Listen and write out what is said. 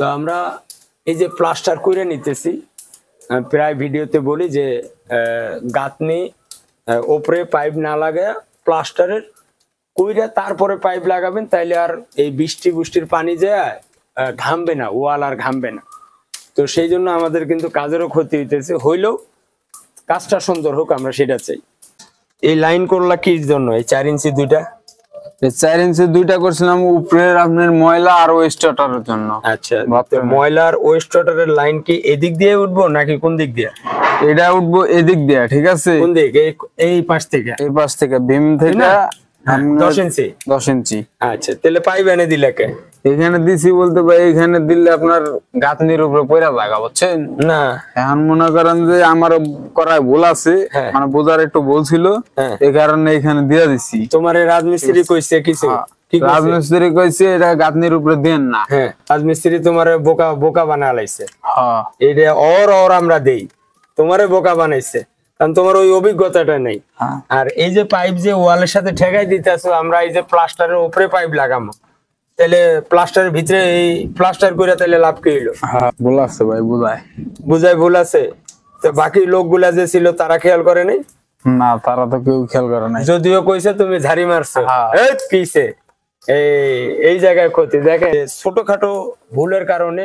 তো আমরা এই যে প্লাস্টার করে নিতেছি, প্রায় ভিডিওতে বলি যে গাঁথনি ওপরে পাইপ না লাগায় প্লাস্টারের কইরা তারপরে পাইপ লাগাবেন, তাইলে আর এই বৃষ্টির পানি যায় ঘামবে না, ওয়াল আর ঘামবে না। তো সেই জন্য আমাদের কিন্তু কাজেরও ক্ষতি হইতেছে, হইলেও কাজটা সুন্দর হোক আমরা সেটা চাই। এই লাইন করলা কি জন্য? এই 4 ইঞ্চি দুইটা, 4 ইঞ্চি দুইটা করছিলাম উপরের আপনার ময়লা আর ওয়েস্ট ওয়াটারের জন্য। আচ্ছা, ময়লা আর ওয়েস্ট ওয়াটারের লাইন কি এদিক দিয়ে উঠবো নাকি কোন দিক দিয়ে? এটা উঠবো এদিক দিয়ে, ঠিক আছে। কোন দিক? এই পাশ থেকে? এই পাশ থেকে, ভীম থেকে 10 ইঞ্চি। 10 ইঞ্চি। আচ্ছা, তাহলে পাইপ এনে দিলে কে? এখানে দিছি বলতে ভাই, এখানে দিলে আপনার গাঁথনির উপরে পয়রা লাগা, বুঝছেন না? এখন মনে করেন যে আমার করায় ভুল আছে, মানে বোঝার একটু ভুল ছিল, এই কারণে এখানে দিয়ে দিছি। তোমার রাজমিস্ত্রি কইছে কিছু? রাজমিস্ত্রি কইছে এটা গাঁথনির উপরে দেন না। হ্যাঁ, রাজমিস্ত্রি তোমার বোকা বানা লাইছে। হ্যাঁ, এটা ওর আমরা দেই, তোমারে বোকা বানাইছে, কারণ তোমার ওই অভিজ্ঞতাটা নেই। আর এই যে পাইপ যে ওয়ালের সাথে ঠেকাই দিতেছো, আমরা এই যে প্লাস্টারের উপরে পাইপ লাগামো, তাহলে প্লাস্টারের ভিতরে এই প্লাস্টার করে তাহলে লাভ কি হইলো? ভুল আছে ভাই, বুঝাই ভুল আছে। তো বাকি লোকগুলা যে ছিল তারা খেয়াল করে নাই? না, তারা তো কেউ খেয়াল করে নাই। যদিও কইছে তুমি ঝাড়ি মারছো, কিসে এই জায়গায় ক্ষতি। দেখে ছোটখাটো ভুলের কারণে